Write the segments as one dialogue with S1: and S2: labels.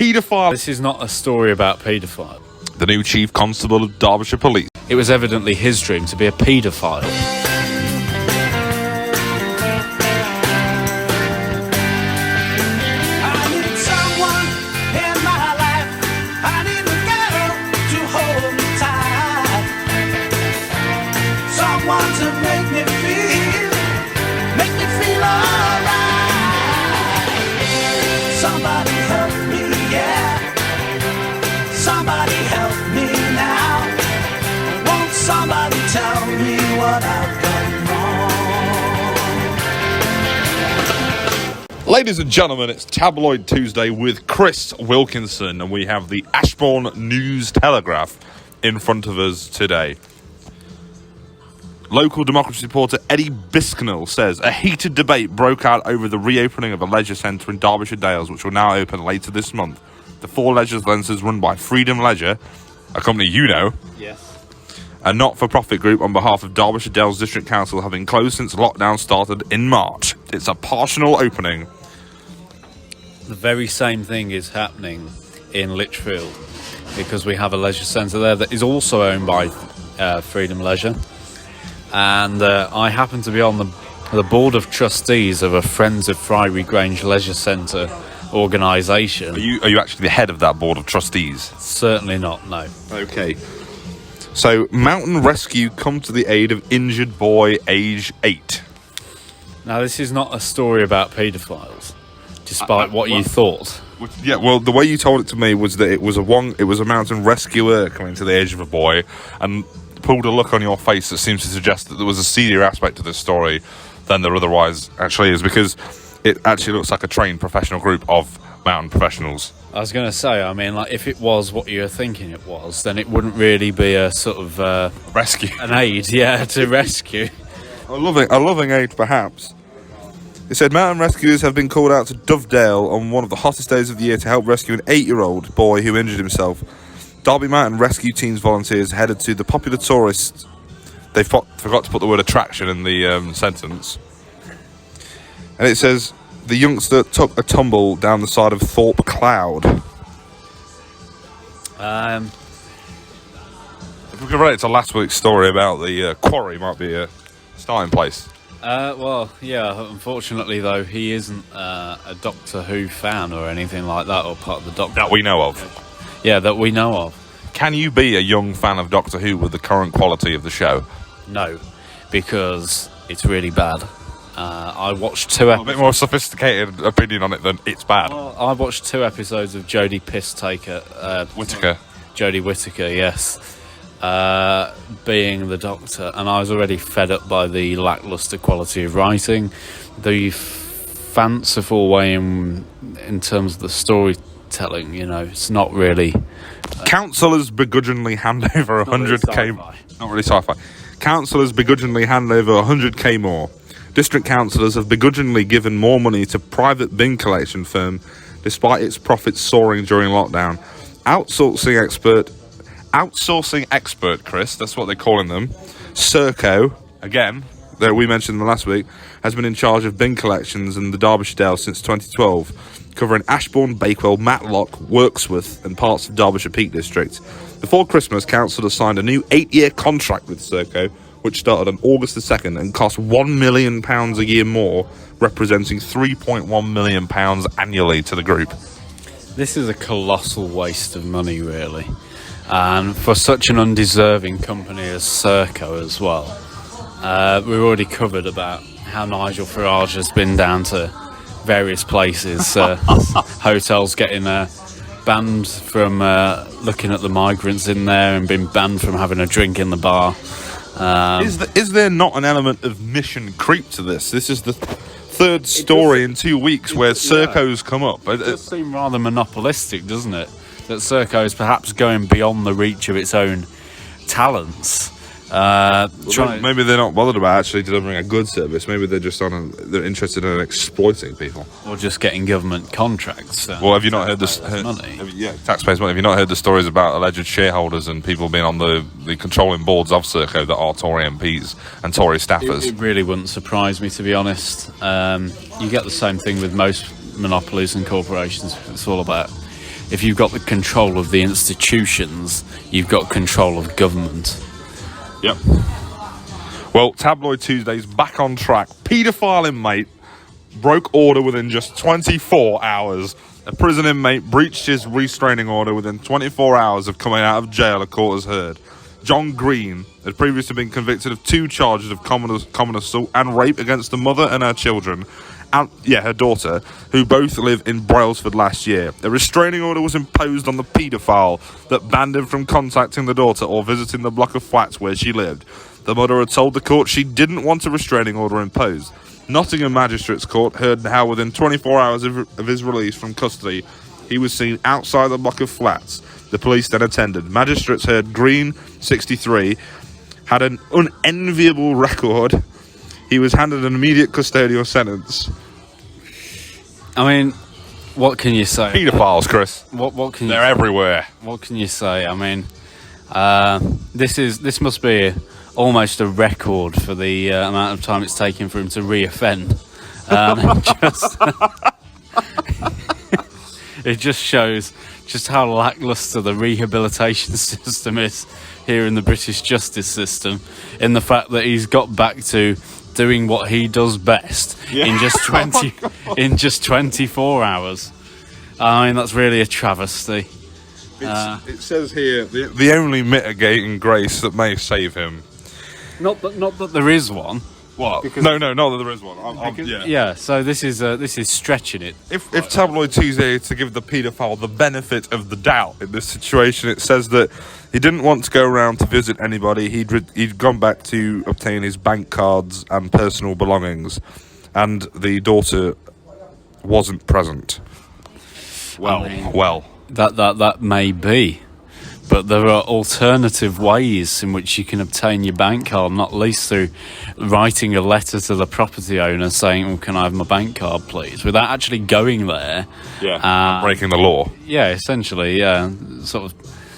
S1: paedophile.
S2: This is not a story about paedophile.
S1: The new Chief Constable of Derbyshire Police.
S2: It was evidently his dream to be a paedophile.
S1: Ladies and gentlemen, it's Tabloid Tuesday with Chris Wilkinson, and we have the Ashbourne News Telegraph in front of us today. Local Democracy reporter Eddie Bisknell says a heated debate broke out over the reopening of a leisure centre in Derbyshire Dales, which will now open later this month. The four leisure centres run by Freedom Leisure, a company you know.
S2: Yes.
S1: A not-for-profit group on behalf of Derbyshire Dales District Council, having closed since lockdown started in March. It's a partial opening.
S2: The very same thing is happening in Lichfield, because we have a leisure centre there that is also owned by Freedom Leisure, and I happen to be on the board of trustees of a Friends of Friary Grange Leisure Centre organisation.
S1: Are you actually the head of that board of trustees?
S2: Certainly not, no.
S1: Okay. So, Mountain Rescue come to the aid of injured boy age 8.
S2: Now, this is not a story about paedophiles, despite what you thought.
S1: Yeah, well, the way you told it to me was that it was a mountain rescuer coming to the age of a boy, and pulled a look on your face that seems to suggest that there was a seedier aspect to this story than there otherwise actually is, because it actually looks like a trained professional group of mountain professionals.
S2: I was going to say, I mean, like, if it was what you were thinking it was, then it wouldn't really be a sort of
S1: rescue,
S2: an aid, to rescue.
S1: A loving aid, perhaps. It said mountain rescuers have been called out to Dovedale on one of the hottest days of the year to help rescue an 8-year-old boy who injured himself. Derby Mountain Rescue Team's volunteers headed to the popular tourist. They forgot to put the word attraction in the sentence. And it says the youngster took a tumble down the side of Thorpe Cloud. If we could relate it to last week's story about the quarry, might be a starting place.
S2: Well, yeah, unfortunately, though, he isn't a Doctor Who fan or anything like that, or part of the Doctor...
S1: That we know of.
S2: Yeah, that we know of.
S1: Can you be a young fan of Doctor Who with the current quality of the show?
S2: No, because it's really bad. I watched 2 episodes...
S1: A bit more sophisticated opinion on it than it's bad.
S2: Well, I watched 2 episodes of Jodie
S1: Whittaker.
S2: Jodie Whittaker, yes. Being the Doctor, and I was already fed up by the lacklustre quality of writing, the fanciful way in terms of the storytelling. It's not really.
S1: Councillors begrudgingly hand over 100k. Not really sci-fi. Councillors begrudgingly hand over 100k more. District councillors have begrudgingly given more money to private bin collection firm, despite its profits soaring during lockdown. Outsourcing expert, Chris, that's what they're calling them, Serco, again, that we mentioned last week, has been in charge of bin collections in the Derbyshire Dales since 2012, covering Ashbourne, Bakewell, Matlock, Wirksworth and parts of Derbyshire Peak District. Before Christmas, councillors signed a new 8-year contract with Serco, which started on August the 2nd and cost £1 million a year more, representing £3.1 million annually to the group.
S2: This is a colossal waste of money, really. And for such an undeserving company as Serco as well. We've already covered about how Nigel Farage has been down to various places, hotels getting banned from looking at the migrants in there, and been banned from having a drink in the bar.
S1: Is there not an element of mission creep to this? This is the third story in 2 weeks where Serco's come up.
S2: It does seem rather monopolistic, doesn't it? That Serco is perhaps going beyond the reach of its own talents.
S1: Maybe they're not bothered about actually delivering a good service. Maybe they're just they're interested in exploiting people,
S2: or just getting government contracts.
S1: Well, have you not heard this?
S2: Money?
S1: Taxpayers' money. Have you not heard the stories about alleged shareholders and people being on the controlling boards of Serco that are Tory MPs and Tory staffers?
S2: It really wouldn't surprise me, to be honest. You get the same thing with most monopolies and corporations. It's all about if you've got the control of the institutions, you've got control of government.
S1: Yep. Well, Tabloid Tuesday's back on track. Paedophile inmate broke order within just 24 hours. A prison inmate breached his restraining order within 24 hours of coming out of jail, a court has heard. John Green had previously been convicted of 2 charges of common assault and rape against the mother and her children, and her daughter, who both live in Brailsford last year. A restraining order was imposed on the paedophile that banned him from contacting the daughter or visiting the block of flats where she lived. The mother had told the court she didn't want a restraining order imposed. Nottingham Magistrates Court heard how within 24 hours of his release from custody, he was seen outside the block of flats. The police then attended. Magistrates heard Green, 63, had an unenviable record. He was handed an immediate custodial sentence.
S2: I mean, what can you say?
S1: Paedophiles, Chris.
S2: What can
S1: They're everywhere.
S2: What can you say? I mean, this must be almost a record for the amount of time it's taken for him to re-offend. It just shows just how lacklustre the rehabilitation system is here in the British justice system, in the fact that he's got back to doing what he does best in just 24 hours. I mean, that's really a travesty.
S1: It says here the only mitigating grace that may save him.
S2: Not that there is one.
S1: What? No, not that there is one.
S2: So this is stretching it.
S1: If Tabloid Tuesday is to give the paedophile the benefit of the doubt in this situation, it says that he didn't want to go around to visit anybody. He'd gone back to obtain his bank cards and personal belongings, and the daughter wasn't present. Well,
S2: that may be. But there are alternative ways in which you can obtain your bank card, not least through writing a letter to the property owner saying, well, can I have my bank card, please? Without actually going there.
S1: Breaking the law.
S2: Yeah, essentially, sort of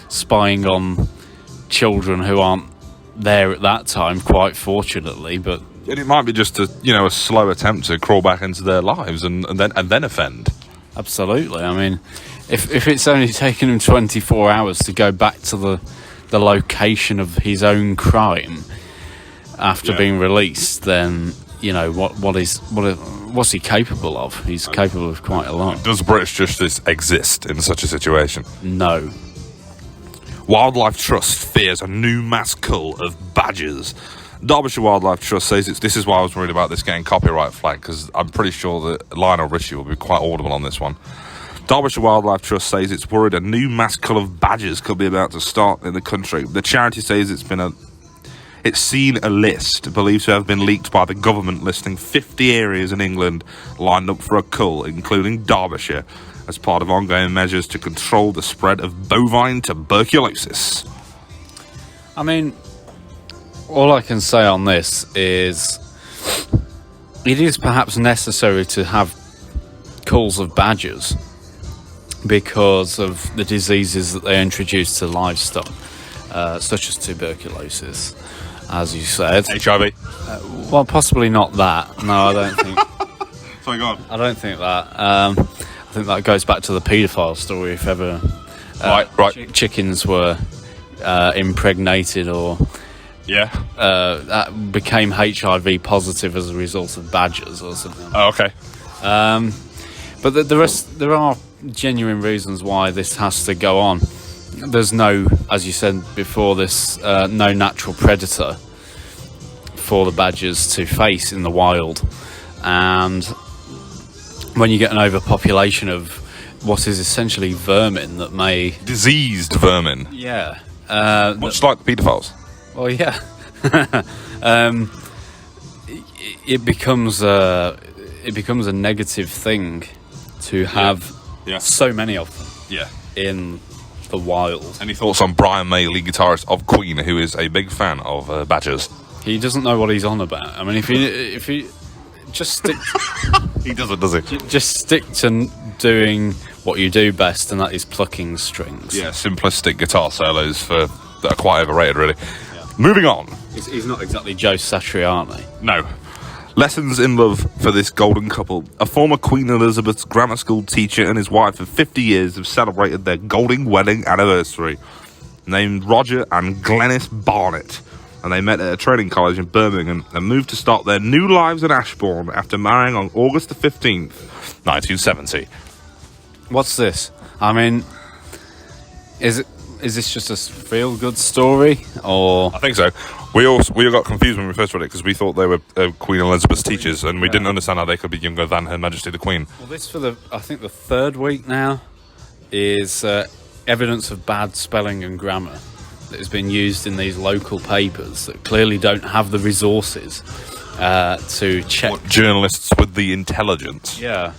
S2: spying on children who aren't there at that time, quite fortunately. But
S1: And it might be just a slow attempt to crawl back into their lives and then offend.
S2: Absolutely. I mean, if it's only taken him 24 hours to go back to the location of his own crime after being released, then what's he capable of? He's capable of quite a lot.
S1: Does British justice exist in such a situation?
S2: No.
S1: Wildlife Trust fears a new mass cull of badgers. Derbyshire Wildlife Trust says this is why I was worried about this getting copyright flagged, because I'm pretty sure that Lionel Richie will be quite audible on this one. Derbyshire Wildlife Trust says it's worried a new mass cull of badgers could be about to start in the country. The charity says it's seen a list believed to have been leaked by the government listing 50 areas in England lined up for a cull, including Derbyshire, as part of ongoing measures to control the spread of bovine tuberculosis.
S2: I mean, all I can say on this is it is perhaps necessary to have culls of badgers because of the diseases that they introduce to livestock, such as tuberculosis, as you said.
S1: HIV?
S2: Well, possibly not that. No, I don't think.
S1: Sorry, go on.
S2: I don't think that. I think that goes back to the paedophile story. If ever chickens were impregnated or that became HIV positive as a result of badgers or something.
S1: Oh, okay.
S2: But there are genuine reasons why this has to go on. There's no, as you said before, no natural predator for the badgers to face in the wild, and when you get an overpopulation of what is essentially vermin that may
S1: diseased vermin,
S2: much
S1: like the paedophiles.
S2: Well, yeah. It becomes a negative thing to have so many of them in the wild.
S1: Any thoughts on Brian May, lead guitarist of Queen, who is a big fan of badgers?
S2: He doesn't know what he's on about. I mean, if he just stick,
S1: he doesn't, does he?
S2: Just stick to doing what you do best, and that is plucking strings.
S1: Yeah, simplistic guitar solos that are quite overrated, really. Moving on.
S2: He's not exactly Joe Satriani.
S1: No. Lessons in love for this golden couple. A former Queen Elizabeth's grammar school teacher and his wife of 50 years have celebrated their golden wedding anniversary. Named Roger and Glenys Barnett. And they met at a training college in Birmingham and moved to start their new lives in Ashbourne after marrying on August the 15th, 1970.
S2: What's this? I mean, is this just a feel-good story, or...?
S1: I think so. We all got confused when we first read it because we thought they were Queen Elizabeth's teachers, and we didn't understand how they could be younger than Her Majesty the Queen.
S2: Well, this I think the third week now, is evidence of bad spelling and grammar that has been used in these local papers that clearly don't have the resources to check.
S1: What, journalists with the intelligence?
S2: Yeah.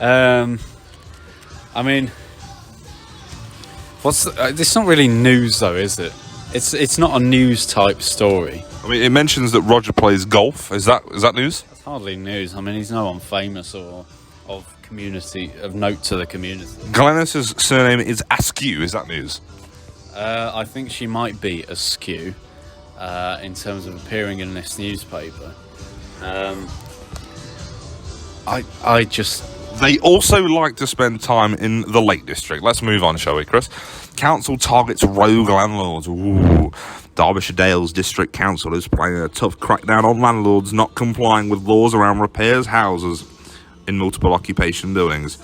S2: I mean, it's not really news though, is it? It's not a news type story.
S1: I mean, it mentions that Roger plays golf. Is that news?
S2: It's hardly news. I mean, he's no one famous or of note to the community.
S1: Glenys's surname is Askew. Is that news?
S2: I think she might be askew in terms of appearing in this newspaper.
S1: They also like to spend time in the Lake District. Let's move on, shall we, Chris? Council targets rogue landlords. Ooh. Derbyshire Dales District Council is planning a tough crackdown on landlords not complying with laws around repairs houses in multiple occupation buildings.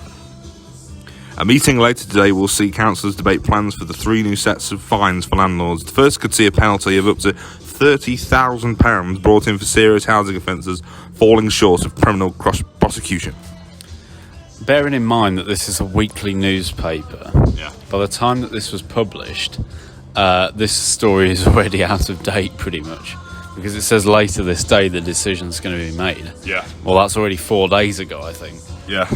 S1: A meeting later today will see councillors debate plans for the 3 new sets of fines for landlords. The first could see a penalty of up to £30,000 brought in for serious housing offences, falling short of criminal prosecution.
S2: Bearing in mind that this is a weekly newspaper, by the time that this was published, this story is already out of date pretty much, because it says later this day the decision's going to be made.
S1: Yeah.
S2: Well, that's already 4 days ago, I think.
S1: Yeah.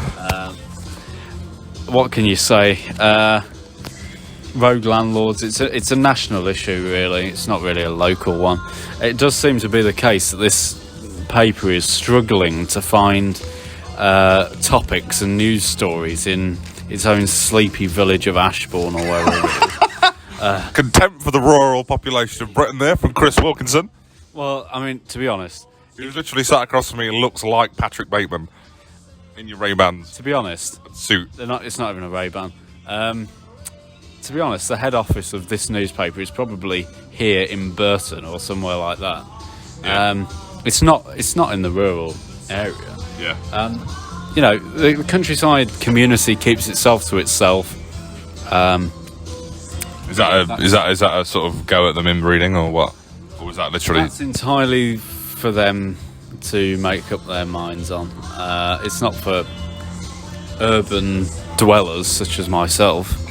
S2: What can you say? Rogue landlords, it's a national issue, really. It's not really a local one. It does seem to be the case that this paper is struggling to find topics and news stories in its own sleepy village of Ashbourne or wherever it is.
S1: Contempt for the rural population of Britain there from Chris Wilkinson.
S2: Well, I mean, to be honest...
S1: He was literally sat across from me and looks like Patrick Bateman in your Ray-Bans.
S2: To be honest...
S1: Suit.
S2: It's not even a Ray-Ban. To be honest, the head office of this newspaper is probably here in Burton or somewhere like that.
S1: Yeah.
S2: It's not in the rural area.
S1: Yeah.
S2: The countryside community keeps itself to itself.
S1: Is that a sort of go at them inbreeding or what? Or was that literally...
S2: That's entirely for them to make up their minds on. It's not for urban dwellers such as myself.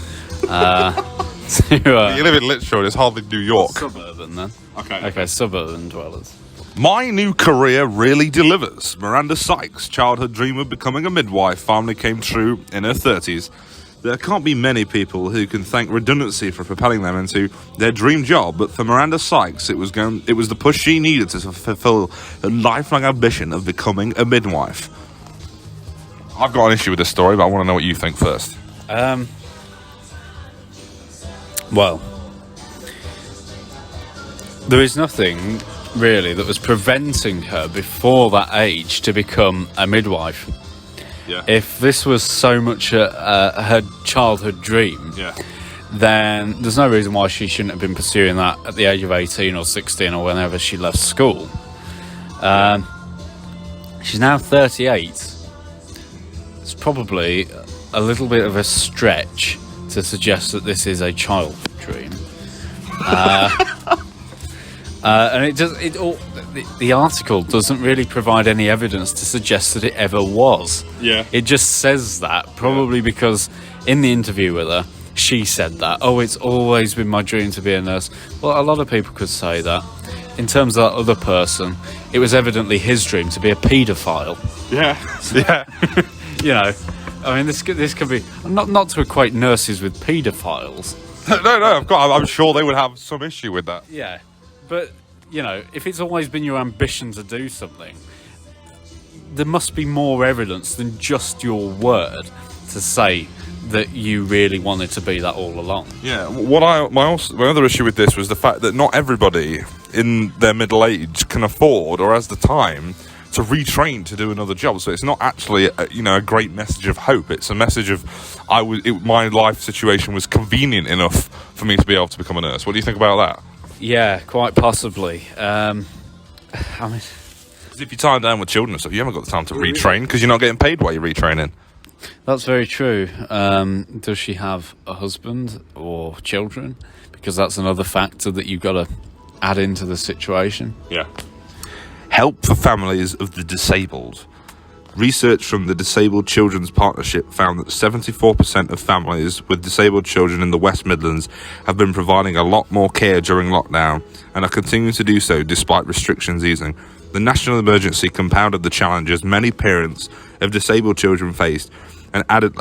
S1: You live in Litchfield, it's hardly New York.
S2: Suburban then.
S1: Okay,
S2: suburban dwellers.
S1: My new career really delivers. Miranda Sykes' childhood dream of becoming a midwife finally came true in her 30s. There can't be many people who can thank redundancy for propelling them into their dream job, but for Miranda Sykes, it was the push she needed to fulfill her lifelong ambition of becoming a midwife. I've got an issue with this story, but I want to know what you think first.
S2: Well, there is nothing really that was preventing her before that age to become a midwife.
S1: Yeah.
S2: If this was so much her childhood dream, then there's no reason why she shouldn't have been pursuing that at the age of 18 or 16 or whenever she left school. She's now 38. It's probably a little bit of a stretch to suggest that this is a childhood dream. And the article doesn't really provide any evidence to suggest that it ever was.
S1: Yeah.
S2: It just says that, probably because in the interview with her, she said that. Oh, it's always been my dream to be a nurse. Well, a lot of people could say that. In terms of that other person, it was evidently his dream to be a paedophile.
S1: Yeah. Yeah.
S2: You know, I mean, this could be not to equate nurses with paedophiles.
S1: No, I'm sure they would have some issue with that.
S2: Yeah, but you know, if it's always been your ambition to do something, there must be more evidence than just your word to say that you really wanted to be that all along.
S1: Yeah, my other issue with this was the fact that not everybody in their middle age can afford or has the time to retrain to do another job. So it's not actually a great message of hope. It's a message of my life situation was convenient enough for me to be able to become a nurse. What do you think about that?
S2: Yeah, quite possibly. I mean,
S1: if you're tied down with children and stuff, you haven't got the time to retrain because you're not getting paid while you're retraining.
S2: that's very true. Does she have a husband or children? Because that's another factor that you've got to add into the situation.
S1: Yeah. Help for families of the disabled. Research from the Disabled Children's Partnership found that 74% of families with disabled children in the West Midlands have been providing a lot more care during lockdown and are continuing to do so despite restrictions easing. The national emergency compounded the challenges many parents of disabled children faced and added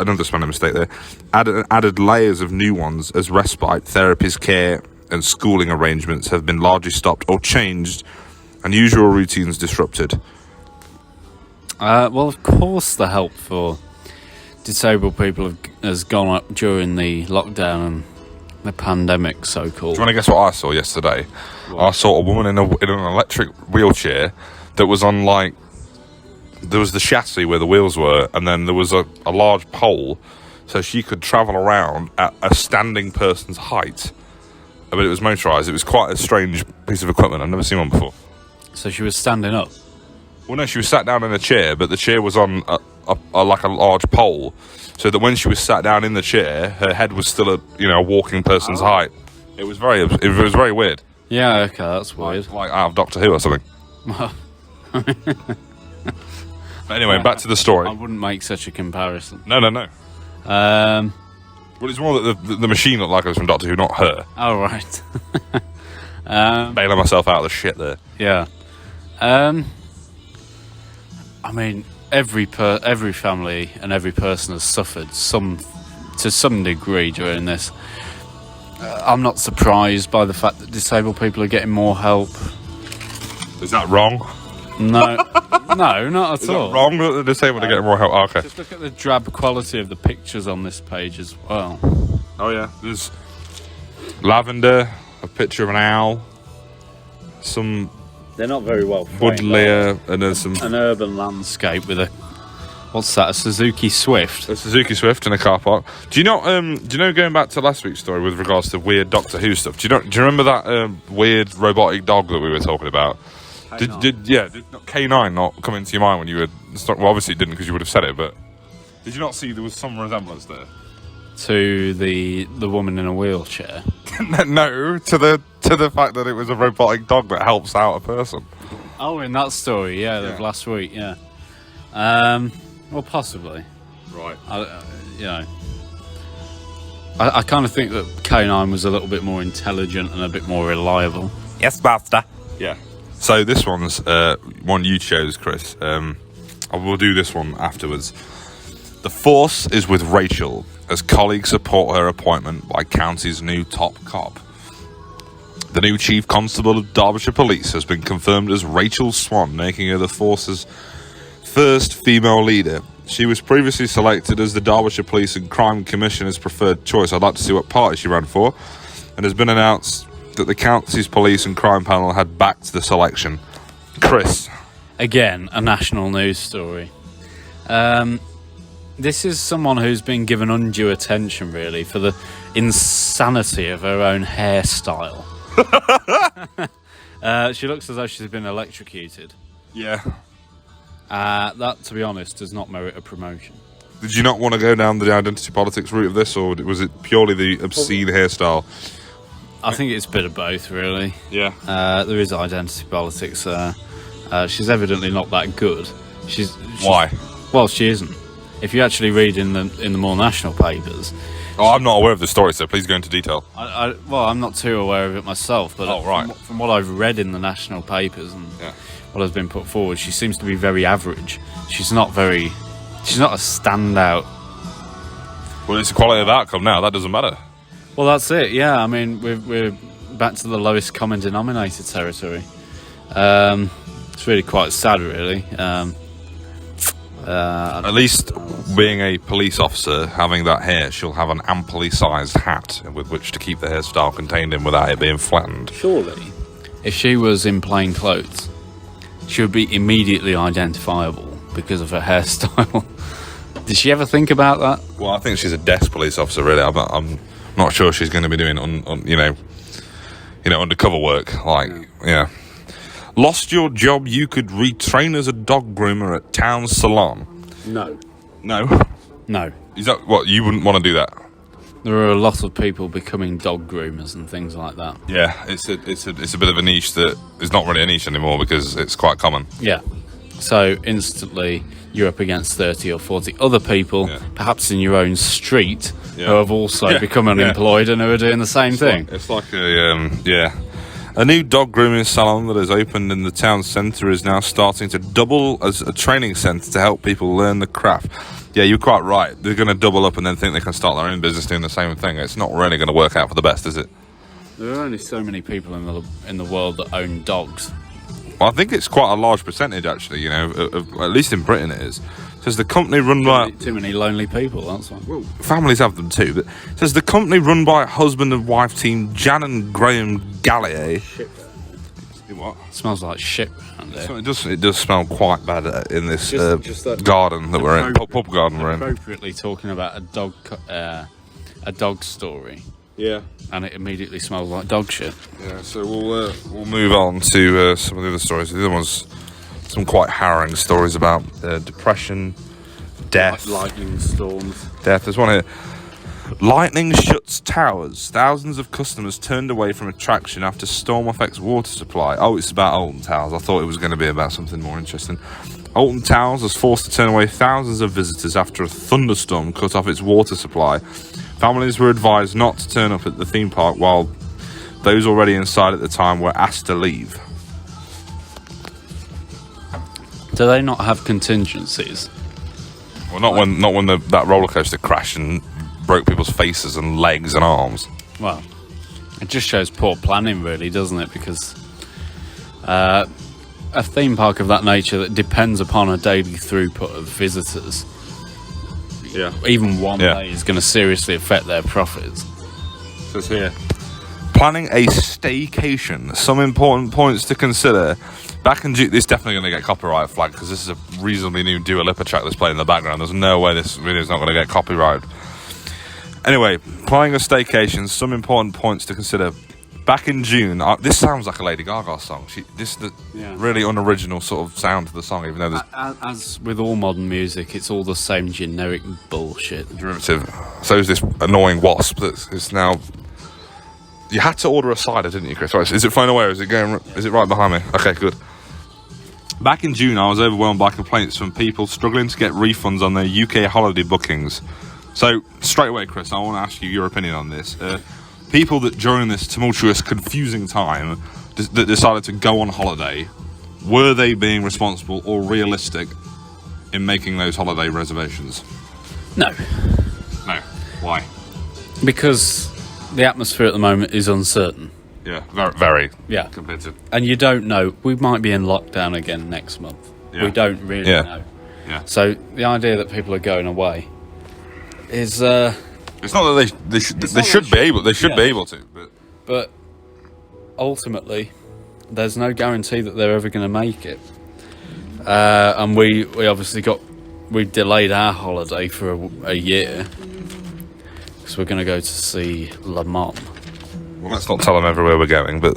S1: layers of new ones as respite, therapies, care and schooling arrangements have been largely stopped or changed and usual routines disrupted.
S2: Well, of course, the help for disabled people has gone up during the lockdown and the pandemic, so-called.
S1: Do you want to guess what I saw yesterday? What? I saw a woman in an electric wheelchair that was on, there was the chassis where the wheels were, and then there was a large pole, so she could travel around at a standing person's height. But it was motorised. It was quite a strange piece of equipment. I've never seen one before.
S2: So she was standing up?
S1: Well, no, she was sat down in a chair, but the chair was on a large pole, so that when she was sat down in the chair, her head was still a walking person's height. It was very weird.
S2: Yeah, okay, that's weird.
S1: Like out of Doctor Who or something. But anyway, back to the story.
S2: I wouldn't make such a comparison.
S1: No. Well, it's more that the machine looked like it was from Doctor Who, not her.
S2: Oh, right.
S1: Bailing myself out of the shit there.
S2: Yeah. I mean, every family and every person has suffered to some degree during this. I'm not surprised by the fact that disabled people are getting more help.
S1: Is that wrong?
S2: No, not at
S1: Is
S2: all.
S1: Is that wrong that the disabled are getting more help? Oh, okay.
S2: Just look at the drab quality of the pictures on this page as well.
S1: Oh yeah, there's lavender, a picture of an owl, some.
S2: They're not very well
S1: wood layer, and there's
S2: an urban landscape with what's that? A Suzuki Swift.
S1: A Suzuki Swift in a car park. Do you know? Going back to last week's story with regards to weird Doctor Who stuff. Do you remember that weird robotic dog that we were talking about? Did K9 not come into your mind when you were? Well, obviously it didn't because you would have said it. But did you not see there was some resemblance there
S2: to the woman in a wheelchair?
S1: No, to the fact that it was a robotic dog that helps out a person.
S2: Oh, in that story, of last week, yeah. Well, possibly.
S1: Right.
S2: I kind of think that K9 was a little bit more intelligent and a bit more reliable.
S1: Yes, master. Yeah. So this one's one you chose, Chris. I will do this one afterwards. The force is with Rachel as colleagues support her appointment by county's new top cop. The new Chief Constable of Derbyshire Police has been confirmed as Rachel Swan, making her the force's first female leader. She was previously selected as the Derbyshire Police and Crime Commissioner's preferred choice. I'd like to see what party she ran for. And has been announced that the county's police and crime panel had backed the selection. Chris.
S2: Again, a national news story. This is someone who's been given undue attention, really, for the insanity of her own hairstyle. She looks as though she's been electrocuted.
S1: Yeah.
S2: That, to be honest, does not merit a promotion.
S1: Did you not want to go down the identity politics route of this, or was it purely the obscene hairstyle?
S2: I think it's a bit of both, really.
S1: Yeah.
S2: There is identity politics. She's evidently not that good. She's
S1: Why?
S2: Well, she isn't. If you actually read in the more national papers.
S1: Oh, I'm not aware of the story, so please go into detail.
S2: Well, I'm not too aware of it myself, but from what I've read in the national papers and what has been put forward, she seems to be very average. She's not a standout.
S1: Well, it's a quality of outcome now. That doesn't matter.
S2: Well, that's it. Yeah, I mean, we're back to the lowest common denominator territory. It's really quite sad, really.
S1: At least being a police officer, having that hair, she'll have an amply sized hat with which to keep the hairstyle contained in without it being flattened.
S2: Surely. If she was in plain clothes, she would be immediately identifiable because of her hairstyle. Did she ever think about that?
S1: Well, I think she's a desk police officer. Really, I'm not sure she's going to be doing undercover work. Like, yeah. Lost your job, you could retrain as a dog groomer at town salon.
S2: No.
S1: No. Is that what you wouldn't want to do that?
S2: There are a lot of people becoming dog groomers and things like that.
S1: Yeah, it's a bit of a niche that is not really a niche anymore because it's quite common.
S2: Yeah. So instantly you're up against 30 or 40 other people, perhaps in your own street, who have also become unemployed and who are doing the same thing.
S1: It's like a new dog grooming salon that has opened in the town centre is now starting to double as a training centre to help people learn the craft. Yeah, you're quite right. They're going to double up and then think they can start their own business doing the same thing. It's not really going to work out for the best, is it?
S2: There are only so many people in the world that own dogs.
S1: Well, I think it's quite a large percentage, actually. At least in Britain it is. It says the company run by...
S2: Too many lonely people, that's why.
S1: Well, families have them too, but it says the company run by husband and wife team Jan and Graham Gallier.
S2: Shit.
S1: What?
S2: It smells like shit around there.
S1: So it does smell quite bad in this garden that we're in, pub garden we're in.
S2: Appropriately talking about a dog story.
S1: Yeah.
S2: And it immediately smells like dog shit.
S1: Yeah, so we'll move on to some of the other stories. The other one's some quite harrowing stories about depression, death.
S2: Lightning storms.
S1: Death. There's one here. Lightning shuts towers. Thousands of customers turned away from attraction after storm affects water supply. Oh, it's about Alton Towers. I thought it was going to be about something more interesting. Alton Towers was forced to turn away thousands of visitors after a thunderstorm cut off its water supply. Families were advised not to turn up at the theme park, while those already inside at the time were asked to leave.
S2: Do they not have contingencies?
S1: Well, not when that roller coaster crashed and broke people's faces and legs and arms.
S2: Well, it just shows poor planning, really, doesn't it? Because a theme park of that nature that depends upon a daily throughput of visitors, even one day is going to seriously affect their profits.
S1: It says here, planning a staycation. Some important points to consider. Back in June, this is definitely going to get copyright flagged because this is a reasonably new Dua Lipa track that's playing in the background. There's no way this video is not going to get copyrighted. Anyway, planning a staycation, some important points to consider. Back in June, this sounds like a Lady Gaga song. This is the really unoriginal sort of sound to the song, even though there's...
S2: As with all modern music, it's all the same generic bullshit.
S1: Derivative. So is this annoying wasp that's now... You had to order a cider, didn't you, Chris? Right, is it flying away or is it right behind me? Okay, good. Back in June, I was overwhelmed by complaints from people struggling to get refunds on their UK holiday bookings. So, straight away, Chris, I want to ask you your opinion on this. People that during this tumultuous, confusing time that decided to go on holiday, were they being responsible or realistic in making those holiday reservations?
S2: No.
S1: No. Why?
S2: Because the atmosphere at the moment is uncertain.
S1: Yeah, very.
S2: Yeah.
S1: Compared to...
S2: And you don't know. We might be in lockdown again next month. Yeah. We don't really know.
S1: Yeah.
S2: So the idea that people are going away is...
S1: it's not that they should be able to,
S2: but ultimately there's no guarantee that they're ever going to make it. And we obviously we delayed our holiday for a year because we're going to go to see Le Mans.
S1: Well, let's not tell them everywhere we're going, but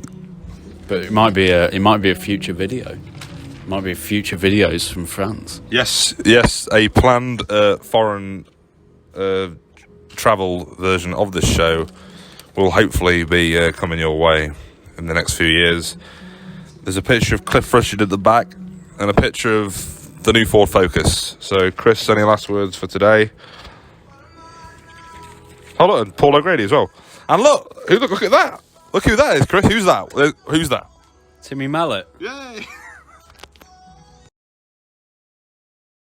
S2: it might be a future video. It might be future videos from France.
S1: Yes, a planned foreign travel version of this show will hopefully be coming your way in the next few years. There's a picture of Cliff Richard at the back and a picture of the new Ford Focus. So, Chris, any last words for today? Oh, look, and Paul O'Grady as well. And look at that. Look who that is, Chris. Who's that?
S2: Timmy Mallet.
S1: Yay!